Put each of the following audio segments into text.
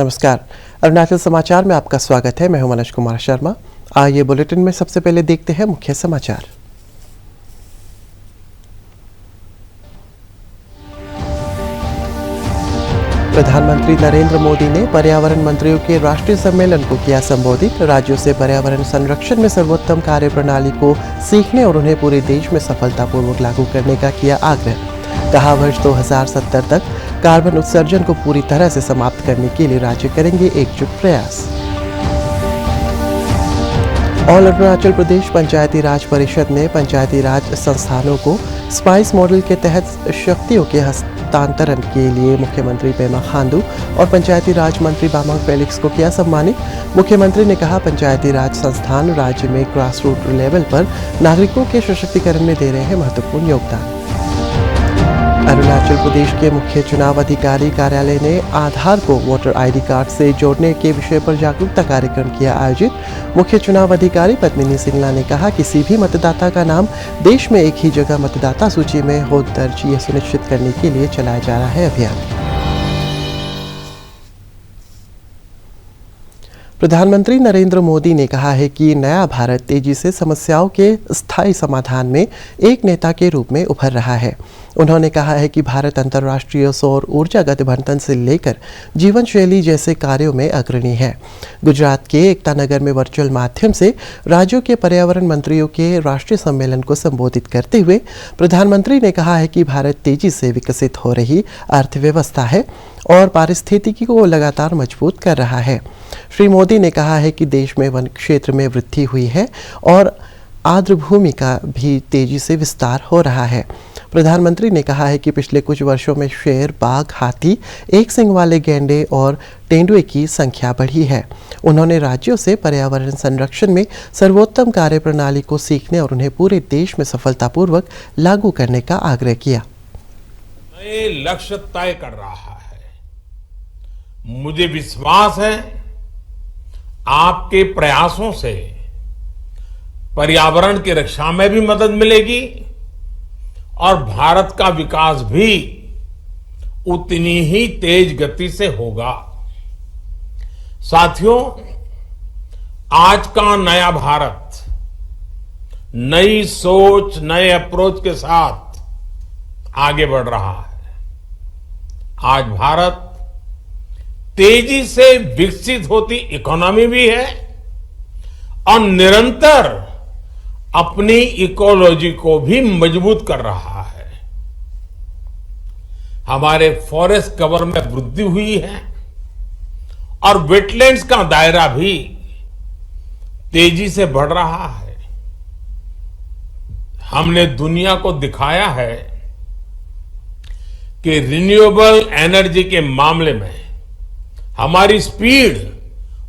नमस्कार। अरुणाचल समाचार में आपका स्वागत है। मैं हूं मनोज कुमार शर्मा। आइए बुलेटिन में सबसे पहले देखते हैं मुख्य समाचार। प्रधानमंत्री नरेंद्र मोदी ने पर्यावरण मंत्रियों के राष्ट्रीय सम्मेलन को किया संबोधित। राज्यों से पर्यावरण संरक्षण में सर्वोत्तम कार्यप्रणाली को सीखने और उन्हें पूरे देश में सफलतापूर्वक लागू करने का किया आग्रह। कहा, वर्ष 2070 तक कार्बन उत्सर्जन को पूरी तरह से समाप्त करने के लिए राज्य करेंगे एकजुट प्रयास। ऑल अरुणाचल प्रदेश पंचायती राज परिषद ने पंचायती राज संस्थानों को स्पाइस मॉडल के तहत शक्तियों के हस्तांतरण के लिए मुख्यमंत्री पेमा खांडू और पंचायती राज मंत्री बामांग फेलिक्स को किया सम्मानित। मुख्यमंत्री ने कहा, पंचायती राज संस्थान राज्य में ग्रास रूट लेवल पर नागरिकों के सशक्तिकरण में दे रहे हैं महत्वपूर्ण योगदान। अरुणाचल प्रदेश के मुख्य चुनाव अधिकारी कार्यालय ने आधार को वोटर आईडी कार्ड से जोड़ने के विषय पर जागरूकता कार्यक्रम किया आयोजित। मुख्य चुनाव अधिकारी पद्मिनी सिंगला ने कहा, किसी भी मतदाता का नाम देश में एक ही जगह मतदाता सूची में हो दर्ज, ये सुनिश्चित करने के लिए चलाया जा रहा है अभियान। प्रधानमंत्री नरेंद्र मोदी ने कहा है कि नया भारत तेजी से समस्याओं के स्थायी समाधान में एक नेता के रूप में उभर रहा है। उन्होंने कहा है कि भारत अंतर्राष्ट्रीय सौर ऊर्जा गठबंधन से लेकर जीवन शैली जैसे कार्यों में अग्रणी है। गुजरात के एकता नगर में वर्चुअल माध्यम से राज्यों के पर्यावरण मंत्रियों के राष्ट्रीय सम्मेलन को संबोधित करते हुए प्रधानमंत्री ने कहा है कि भारत तेजी से विकसित हो रही अर्थव्यवस्था है और पारिस्थितिकी को लगातार मजबूत कर रहा है। श्री मोदी ने कहा है कि देश में वन क्षेत्र में वृद्धि हुई है और आर्द्र भूमि का भी तेजी से विस्तार हो रहा है। प्रधानमंत्री ने कहा है कि पिछले कुछ वर्षों में शेर, बाघ, हाथी, एक सींग वाले गैंडे और तेंदुए की संख्या बढ़ी है। उन्होंने राज्यों से पर्यावरण संरक्षण में सर्वोत्तम कार्यप्रणाली को सीखने और उन्हें पूरे देश में सफलतापूर्वक लागू करने का आग्रह किया। नए लक्ष्य तय कर रहा है। मुझे विश्वास है आपके प्रयासों से पर्यावरण की रक्षा में भी मदद मिलेगी और भारत का विकास भी उतनी ही तेज गति से होगा। साथियों, आज का नया भारत नई सोच, नए अप्रोच के साथ आगे बढ़ रहा है। आज भारत तेजी से विकसित होती इकोनॉमी भी है और निरंतर अपनी इकोलॉजी को भी मजबूत कर रहा है। हमारे फॉरेस्ट कवर में वृद्धि हुई है और वेटलैंड्स का दायरा भी तेजी से बढ़ रहा है। हमने दुनिया को दिखाया है कि रिन्यूएबल एनर्जी के मामले में हमारी स्पीड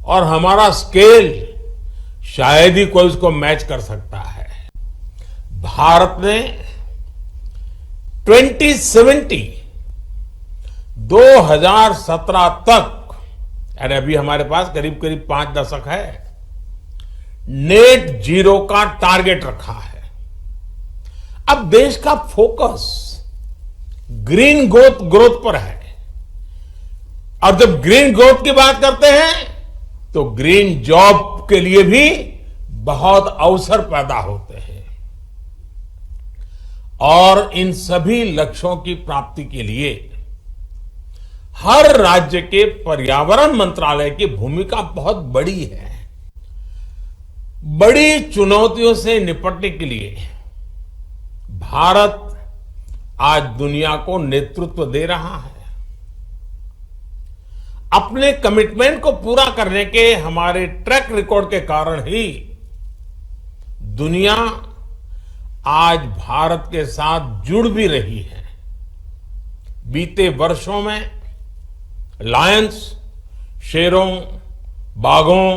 और हमारा स्केल शायद ही कोई उसको मैच कर सकता है। भारत ने 2017 तक, यानी अभी हमारे पास करीब करीब 5 दशक है, नेट जीरो का टारगेट रखा है। अब देश का फोकस ग्रीन ग्रोथ पर है और जब ग्रीन ग्रोथ की बात करते हैं तो ग्रीन जॉब के लिए भी बहुत अवसर पैदा होते हैं। और इन सभी लक्ष्यों की प्राप्ति के लिए हर राज्य के पर्यावरण मंत्रालय की भूमिका बहुत बड़ी है। बड़ी चुनौतियों से निपटने के लिए भारत आज दुनिया को नेतृत्व दे रहा है। अपने कमिटमेंट को पूरा करने के हमारे ट्रैक रिकॉर्ड के कारण ही दुनिया आज भारत के साथ जुड़ भी रही है। बीते वर्षों में लायंस, शेरों, बाघों,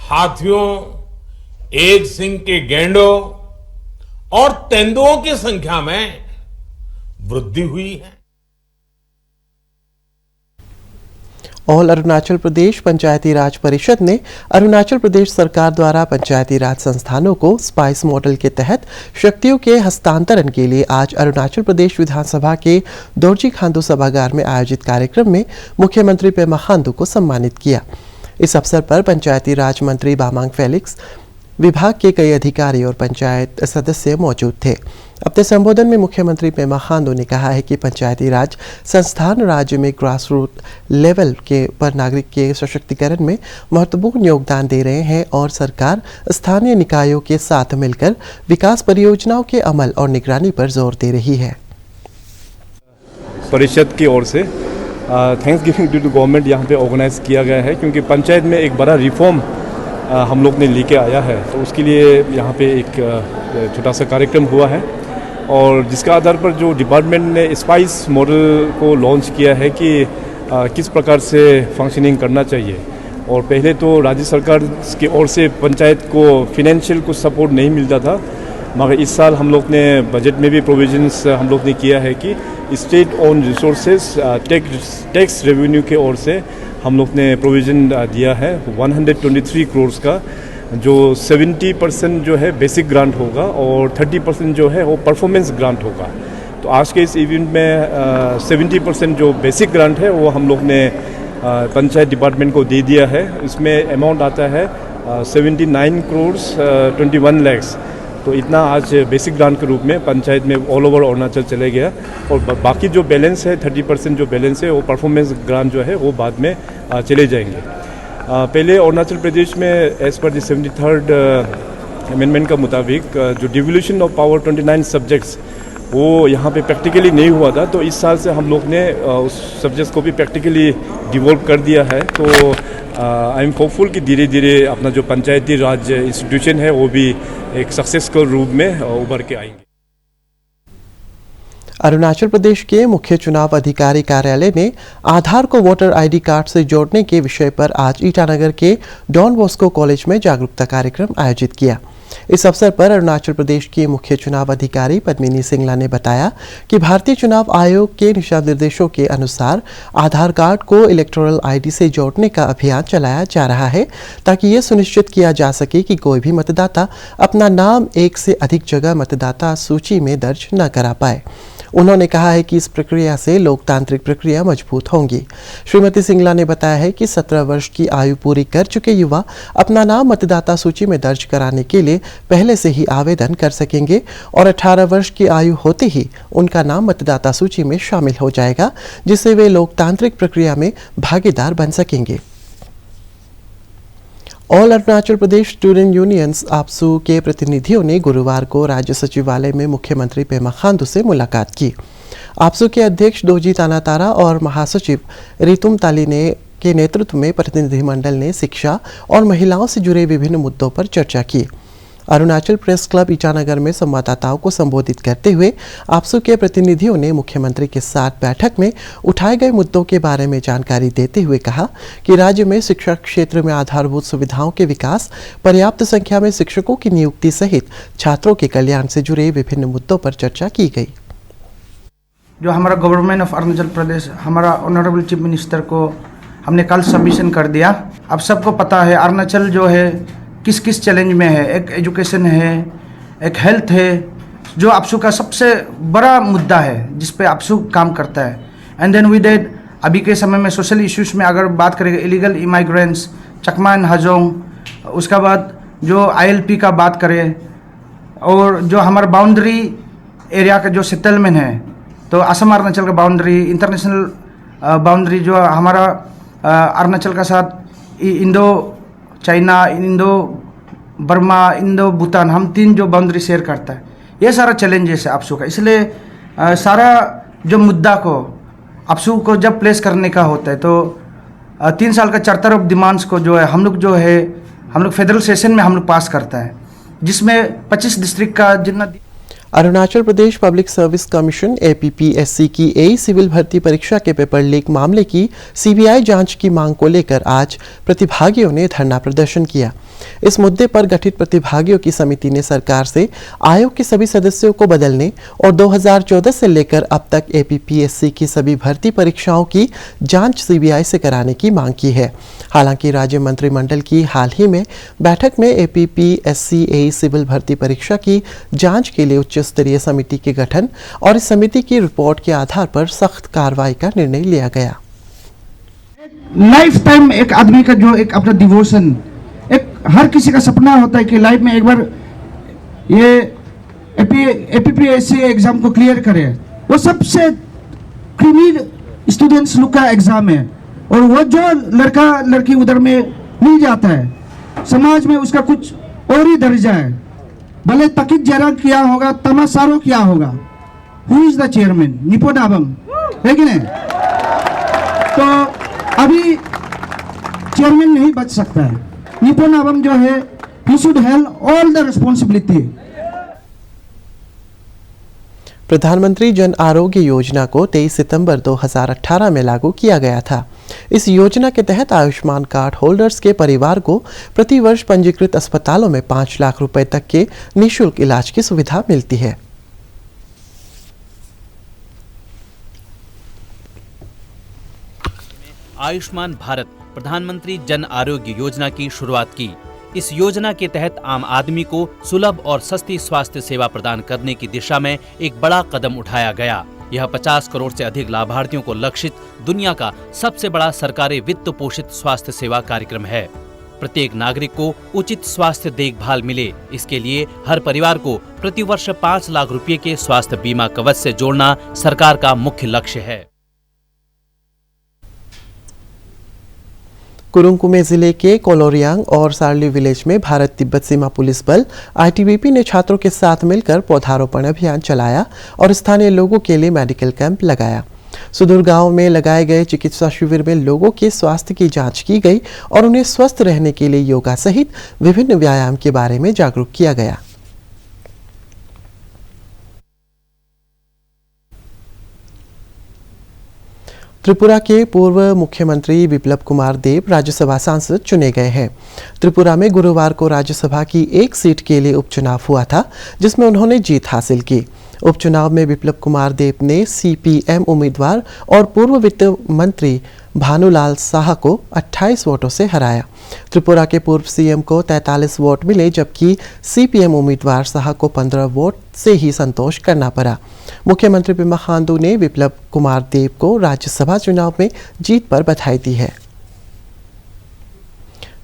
हाथियों, एक सींग के गैंडों और तेंदुओं की संख्या में वृद्धि हुई है। ऑल अरुणाचल प्रदेश पंचायती राज परिषद ने अरुणाचल प्रदेश सरकार द्वारा पंचायती राज संस्थानों को स्पाइस मॉडल के तहत शक्तियों के हस्तांतरण के लिए आज अरुणाचल प्रदेश विधानसभा के दोरजी खांडू सभागार में आयोजित कार्यक्रम में मुख्यमंत्री पेमा खांडू को सम्मानित किया। इस अवसर पर पंचायती राज मंत्री बामांग फेलिक्स, विभाग के कई अधिकारी और पंचायत सदस्य मौजूद थे। अपने संबोधन में मुख्यमंत्री पेमा खांडू ने कहा है कि पंचायती राज संस्थान राज्य में ग्रास रूट लेवल के पर नागरिक के सशक्तिकरण में महत्वपूर्ण योगदान दे रहे हैं और सरकार स्थानीय निकायों के साथ मिलकर विकास परियोजनाओं के अमल और निगरानी पर जोर दे रही है। परिषद की ओर से thanks giving to the government यहाँ पे ऑर्गेनाइज किया गया है, क्योंकि पंचायत में एक बड़ा रिफॉर्म हम लोग ने लेके आया है, तो उसके लिए यहाँ पे एक छोटा सा कार्यक्रम हुआ है और जिसका आधार पर जो डिपार्टमेंट ने स्पाइस मॉडल को लॉन्च किया है कि किस प्रकार से फंक्शनिंग करना चाहिए। और पहले तो राज्य सरकार की ओर से पंचायत को फिनेंशियल कुछ सपोर्ट नहीं मिलता था, मगर इस साल हम लोग ने बजट में भी प्रोविजंस हम लोग ने किया है कि state own resources tax revenue के ओर से हम लोग ने प्रोविज़न दिया है 123 करोड़ का, जो 70% जो है बेसिक ग्रांट होगा और 30% जो है वो परफॉर्मेंस ग्रांट होगा। तो आज के इस इवेंट में 70% जो बेसिक ग्रांट है वो हम लोग ने पंचायत डिपार्टमेंट को दे दिया है। इसमें अमाउंट आता है 79 करोड़ 21 लाख। तो इतना आज बेसिक ग्रांट के रूप में पंचायत में ऑल ओवर अरुणाचल चले गया और बाकी जो बैलेंस है 30% जो बैलेंस है वो परफॉर्मेंस ग्रांट जो है वो बाद में चले जाएंगे। पहले अरुणाचल प्रदेश में as per the 73rd amendment का मुताबिक जो डिवोल्यूशन ऑफ पावर 29 सब्जेक्ट्स वो यहाँ पे प्रैक्टिकली नहीं हुआ था, तो इस साल से हम लोग ने उस सब्जेक्ट्स को भी प्रैक्टिकली डिवोल्व कर दिया है। तो आई एम होपफुल कि धीरे धीरे अपना जो पंचायती राज इंस्टीट्यूशन है वो भी एक सक्सेसफुल रूप में उभर के आएंगे। अरुणाचल प्रदेश के मुख्य चुनाव अधिकारी कार्यालय ने आधार को वोटर आईडी कार्ड से जोड़ने के विषय पर आज ईटानगर के डॉन बॉस्को कॉलेज में जागरूकता कार्यक्रम आयोजित किया। इस अवसर पर अरुणाचल प्रदेश की मुख्य चुनाव अधिकारी पद्मिनी सिंगला ने बताया कि भारतीय चुनाव आयोग के दिशा निर्देशों के अनुसार आधार कार्ड को इलेक्टोरल आईडी से जोड़ने का अभियान चलाया जा रहा है, ताकि ये सुनिश्चित किया जा सके कि कोई भी मतदाता अपना नाम एक से अधिक जगह मतदाता सूची में दर्ज न करा पाए। उन्होंने कहा है कि इस प्रक्रिया से लोकतांत्रिक प्रक्रिया मजबूत होंगी। श्रीमती सिंगला ने बताया है कि 17 वर्ष की आयु पूरी कर चुके युवा अपना नाम मतदाता सूची में दर्ज कराने के लिए पहले से ही आवेदन कर सकेंगे और 18 वर्ष की आयु होते ही उनका नाम मतदाता सूची में शामिल हो जाएगा, जिससे वे लोकतांत्रिक प्रक्रिया में भागीदार बन सकेंगे। All Arunachal Pradesh student unions आपसू के प्रतिनिधियों ने गुरुवार को राज्य सचिवालय में मुख्यमंत्री पेमा खांडू से मुलाकात की। आपसू के अध्यक्ष दोरजी तानातारा और महासचिव रितुम ताली ने के नेतृत्व में प्रतिनिधिमंडल ने शिक्षा और महिलाओं से जुड़े विभिन्न मुद्दों पर चर्चा की। अरुणाचल प्रेस क्लब ईटानगर में संवाददाताओं को संबोधित करते हुए आपसू के प्रतिनिधियों ने मुख्यमंत्री के साथ बैठक में उठाए गए मुद्दों के बारे में जानकारी देते हुए कहा कि राज्य में शिक्षा क्षेत्र में आधारभूत सुविधाओं के विकास, पर्याप्त संख्या में शिक्षकों की नियुक्ति सहित छात्रों के कल्याण से जुड़े विभिन्न मुद्दों पर चर्चा की गई। जो हमारा गवर्नमेंट ऑफ अरुणाचल प्रदेश, हमारा ऑनरेबल चीफ मिनिस्टर को हमने कल सबमिशन कर दिया। अब सबको पता है अरुणाचल जो है किस किस चैलेंज में है। एक एजुकेशन है, एक हेल्थ है, जो आपसू का सबसे बड़ा मुद्दा है जिस पे आपसू काम करता है। एंड देन विद दैट अभी के समय में सोशल इश्यूज में अगर बात करेंगे, इलीगल इमाइग्रेंट्स, चकमा एंड हाजोंग, उसका बाद जो ILP का बात करें और जो हमारा बाउंड्री एरिया का जो सेटलमेंट है, तो असम अरुणाचल का बाउंड्री, इंटरनेशनल बाउंड्री जो हमारा अरुणाचल का साथ Indo China, Indo Burma, Indo Bhutan, हम 3 जो बाउंड्री शेयर करता है, ये सारा चैलेंजेस है आपसू का। इसलिए सारा जो मुद्दा को आपसू को जब प्लेस करने का होता है तो 3 साल का चार्टर ऑफ डिमांड्स को जो है हम लोग फेडरल सेशन में हम लोग पास करता है, जिसमें 25 डिस्ट्रिक्ट का जितना। Arunachal Pradesh public service commission APPSC की A सिविल भर्ती परीक्षा के पेपर लीक मामले की CBI जांच की मांग को लेकर आज प्रतिभागियों ने धरना प्रदर्शन किया। इस मुद्दे पर गठित प्रतिभागियों की समिति ने सरकार से आयोग के सभी सदस्यों को बदलने और 2014 से लेकर अब तक APPSC की सभी भर्ती परीक्षाओं की जांच CBI से कराने की मांग की है। हालांकि राज्य मंत्रिमंडल की हाल ही में बैठक में APPSC A सिविल भर्ती परीक्षा की जांच के लिए उच्च स्तरीय समिति के गठन और इस समिति की रिपोर्ट के आधार पर सख्त कार्रवाई का निर्णय लिया गया। लाइफ टाइम एक आदमी का जो एक अपना डिवोशन, एक हर किसी का सपना होता है कि लाइफ में एक बार ये APPSC एग्जाम को क्लियर करे। वो सबसे क्रीमी स्टूडेंट्स लोग का एग्जाम है और वो जो लड़का लड़की उधर में मिल जाता है, समाज में उसका कुछ और ही दर्जा है। भले तकित जरा किया होगा, तमासारो किया होगा। Who is the chairman? Nipo Nabam है कि नहीं? तो अभी चेयरमैन नहीं बच सकता है। निपो नाबम जो है, he should have all the responsibility। प्रधानमंत्री जन आरोग्य योजना को 23 सितंबर 2018 में लागू किया गया था। इस योजना के तहत आयुष्मान कार्ड होल्डर्स के परिवार को प्रति वर्ष पंजीकृत अस्पतालों में 5 लाख रुपए तक के निःशुल्क इलाज की सुविधा मिलती है। आयुष्मान भारत प्रधानमंत्री जन आरोग्य योजना की शुरुआत की। इस योजना के तहत आम आदमी को सुलभ और सस्ती स्वास्थ्य सेवा प्रदान करने की दिशा में एक बड़ा कदम उठाया गया। यह 50 करोड़ से अधिक लाभार्थियों को लक्षित दुनिया का सबसे बड़ा सरकारी वित्त पोषित स्वास्थ्य सेवा कार्यक्रम है। प्रत्येक नागरिक को उचित स्वास्थ्य देखभाल मिले, इसके लिए हर परिवार को प्रतिवर्ष 5 लाख रुपए के स्वास्थ्य बीमा कवच से जोड़ना सरकार का मुख्य लक्ष्य है। कुरुंग कुमे जिले के कोलोरियांग और सार्ली विलेज में भारत तिब्बत सीमा पुलिस बल ITBP ने छात्रों के साथ मिलकर पौधारोपण अभियान चलाया और स्थानीय लोगों के लिए मेडिकल कैंप लगाया। सुदूर गांव में लगाए गए चिकित्सा शिविर में लोगों के स्वास्थ्य की जांच की गई और उन्हें स्वस्थ रहने के लिए योगा सहित विभिन्न व्यायाम के बारे में जागरूक किया गया। त्रिपुरा के पूर्व मुख्यमंत्री बिप्लब कुमार देब राज्यसभा सांसद चुने गए हैं। त्रिपुरा में गुरुवार को राज्यसभा की एक सीट के लिए उपचुनाव हुआ था, जिसमें उन्होंने जीत हासिल की। उपचुनाव में बिप्लब कुमार देब ने CPM उम्मीदवार और पूर्व वित्त मंत्री भानुलाल साहा को 28 वोटों से हराया। त्रिपुरा के पूर्व CM को 43 वोट मिले, जबकि CPM उम्मीदवार साहा को 15 वोट से ही संतोष करना पड़ा। मुख्यमंत्री पेमा खांडू ने बिप्लब कुमार देब को राज्यसभा चुनाव में जीत पर बधाई दी है।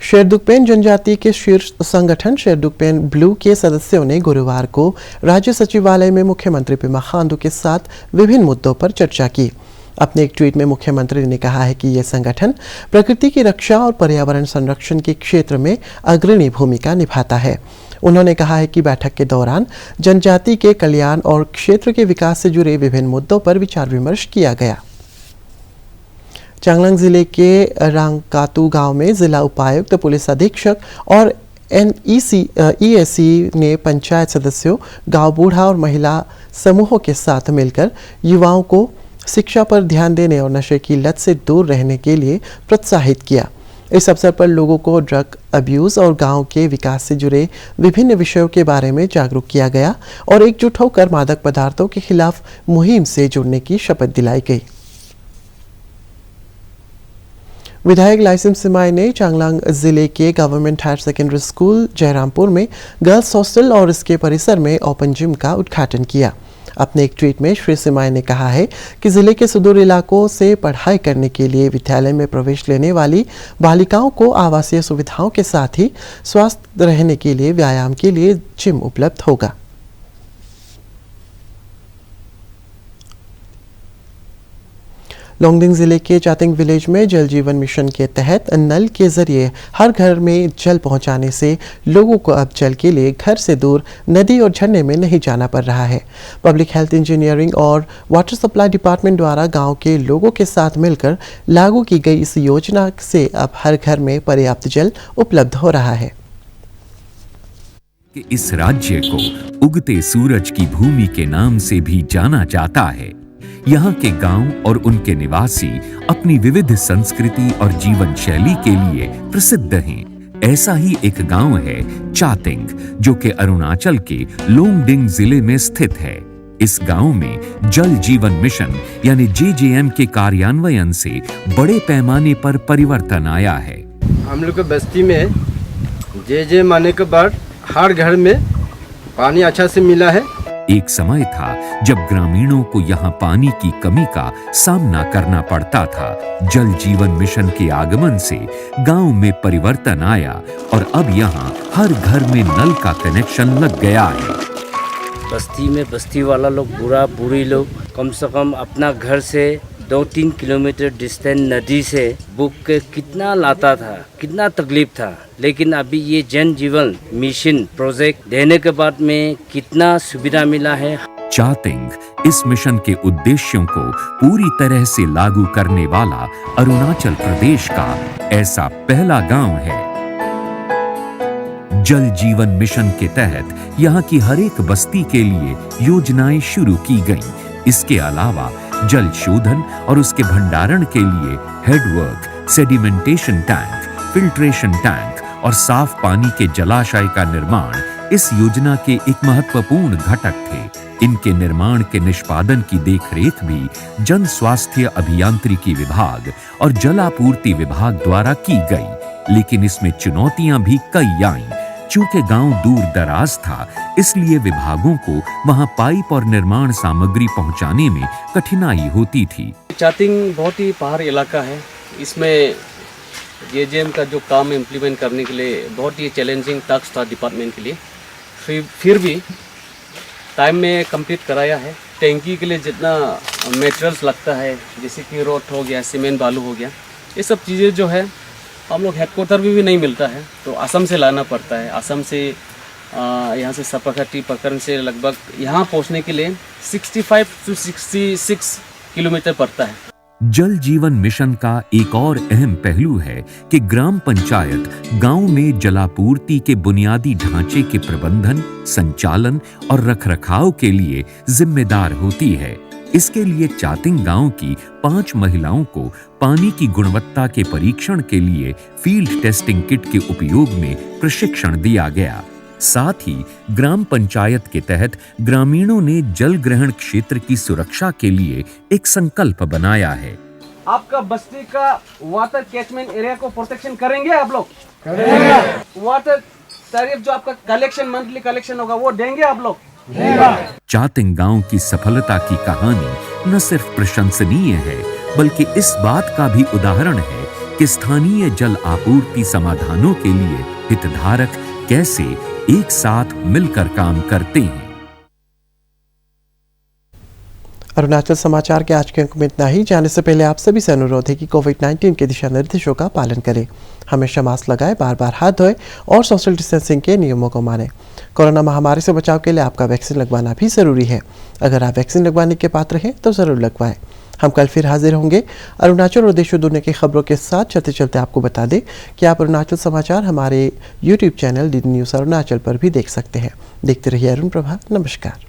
शेरडुकपेन जनजाति के शीर्ष संगठन शेरडुकपेन ब्लू के सदस्यों ने गुरुवार को राज्य सचिवालय में मुख्यमंत्री पेमा खांडू के साथ विभिन्न मुद्दों पर चर्चा की। अपने एक ट्वीट में मुख्यमंत्री ने कहा है कि यह संगठन प्रकृति की रक्षा और पर्यावरण संरक्षण के क्षेत्र में अग्रणी भूमिका निभाता है। उन्होंने कहा है कि बैठक के दौरान जनजाति के कल्याण और क्षेत्र के विकास से जुड़े विभिन्न मुद्दों पर विचार विमर्श किया गया। चांगलांग जिले के रांगकातू गांव में जिला उपायुक्त, पुलिस अधीक्षक और EAC ने पंचायत सदस्यों, गांव बूढ़ा और महिला समूहों के साथ मिलकर युवाओं को शिक्षा पर ध्यान देने और नशे की लत से दूर रहने के लिए प्रोत्साहित किया। इस अवसर पर लोगों को ड्रग अब्यूज और गांव के विकास से जुड़े विभिन्न विषयों के बारे में जागरूक किया गया और एकजुट होकर मादक पदार्थों के खिलाफ मुहिम से जुड़ने की शपथ दिलाई गई। विधायक लाइसिम सिमाई ने चांगलांग जिले के government higher secondary school Jairampur में गर्ल्स हॉस्टल और इसके परिसर में ओपन जिम का उद्घाटन किया। अपने एक ट्वीट में श्री सिमाई ने कहा है कि जिले के सुदूर इलाकों से पढ़ाई करने के लिए विद्यालय में प्रवेश लेने वाली बालिकाओं को आवासीय सुविधाओं के साथ ही स्वस्थ रहने के लिए व्यायाम के लिए जिम उपलब्ध होगा। लोंगडिंग जिले के चातिंग विलेज में जल जीवन मिशन के तहत नल के जरिए हर घर में जल पहुंचाने से लोगों को अब जल के लिए घर से दूर नदी और झरने में नहीं जाना पड़ रहा है। पब्लिक हेल्थ इंजीनियरिंग और वाटर सप्लाई डिपार्टमेंट द्वारा गांव के लोगों के साथ मिलकर लागू की गई इस योजना से अब हर घर में पर्याप्त जल उपलब्ध हो रहा है। कि इस राज्य को उगते सूरज की भूमि के नाम से भी जाना जाता है। यहाँ के गांव और उनके निवासी अपनी विविध संस्कृति और जीवन शैली के लिए प्रसिद्ध हैं। ऐसा ही एक गांव है चातिंग, जो कि अरुणाचल के लोंगडिंग जिले में स्थित है। इस गांव में जल जीवन मिशन यानी JJM के कार्यान्वयन से बड़े पैमाने पर परिवर्तन आया है। हम लोग के बस्ती में JJM आने के बाद हर घर में पानी अच्छा से मिला है। एक समय था जब ग्रामीणों को यहाँ पानी की कमी का सामना करना पड़ता था। जल जीवन मिशन के आगमन से गांव में परिवर्तन आया और अब यहाँ हर घर में नल का कनेक्शन लग गया है। बस्ती में बस्ती वाला लोग बुरा बुरी लोग कम से कम अपना घर से 2-3 किलोमीटर डिस्टेंस नदी से बुक के कितना लाता था, कितना तकलीफ था। लेकिन अभी ये जन जीवन मिशन प्रोजेक्ट देने के बाद में कितना सुविधा मिला है। चातिंग इस मिशन के उद्देश्यों को पूरी तरह से लागू करने वाला अरुणाचल प्रदेश का ऐसा पहला गांव है। जल जीवन मिशन के तहत यहाँ की हर एक बस्ती के लिए योजनाएं शुरू की गईं। इसके अलावा जल शोधन और उसके भंडारण के लिए headwork, sedimentation tank, filtration tank और साफ पानी के जलाशय का निर्माण इस योजना के एक महत्वपूर्ण घटक थे। इनके निर्माण के निष्पादन की देखरेख भी जन स्वास्थ्य अभियांत्रिकी विभाग और जलापूर्ति विभाग द्वारा की गई। लेकिन इसमें चुनौतियां भी कई आईं। चूंकि गांव दूर दराज था, इसलिए विभागों को वहां पाइप और निर्माण सामग्री पहुंचाने में कठिनाई होती थी। चातिंग बहुत ही पहाड़ी इलाका है। इसमें JJM का जो काम इम्प्लीमेंट करने के लिए बहुत ही चैलेंजिंग टास्क था डिपार्टमेंट के लिए। फिर भी टाइम में कंप्लीट कराया है। टैंकी के लिए जितना मटेरियल्स लगता है, जैसे कि रोड हो गया, सीमेंट बालू हो गया, ये सब चीज़ें जो है हम लोग हेडक्वार्टर भी नहीं मिलता है, तो असम से लाना पड़ता है। असम से यहाँ से सपाखटी पकड़न से लगभग यहाँ पहुँचने के लिए 65 to 66 किलोमीटर पड़ता है। जल जीवन मिशन का एक और अहम पहलू है कि ग्राम पंचायत गांव में जलापूर्ति के बुनियादी ढांचे के प्रबंधन, संचालन और रखरखाव के लिए जिम्मेदार होती है। इसके लिए चातिंग गांव की 5 महिलाओं को पानी की गुणवत्ता के परीक्षण के लिए फील्ड टेस्टिंग किट के उपयोग में प्रशिक्षण दिया गया। साथ ही ग्राम पंचायत के तहत ग्रामीणों ने जल ग्रहण क्षेत्र की सुरक्षा के लिए एक संकल्प बनाया है। आपका बस्ती का वाटर कैचमेंट एरिया को प्रोटेक्शन करेंगे आप लोग? करेंगे। वाटर टैरिफ जो आपका कलेक्शन मंथली कलेक्शन होगा वो देंगे आप लोग? चातिंग गांव की सफलता की कहानी न सिर्फ प्रशंसनीय है, बल्कि इस बात का भी उदाहरण है कि स्थानीय जल आपूर्ति समाधानों के लिए हितधारक कैसे एक साथ मिलकर काम करते हैं। अरुणाचल समाचार के आज के अंक में इतना ही। जाने से पहले आप सभी से अनुरोध है कि कोविड-19 के दिशा निर्देशों का पालन करें, हमेशा मास्क लगाएं, बार बार हाथ धोएं और सोशल डिस्टेंसिंग के नियमों को मानें। कोरोना महामारी से बचाव के लिए आपका वैक्सीन लगवाना भी ज़रूरी है। अगर आप वैक्सीन लगवाने के पात्र हैं तो ज़रूर लगवाएं। हम कल फिर हाजिर होंगे अरुणाचल और देश और दुनिया की खबरों के साथ। चलते चलते आपको बता दें कि आप अरुणाचल समाचार हमारे YouTube channel DD news Arunachal पर भी देख सकते हैं। देखते रहिए अरुण प्रभा। नमस्कार।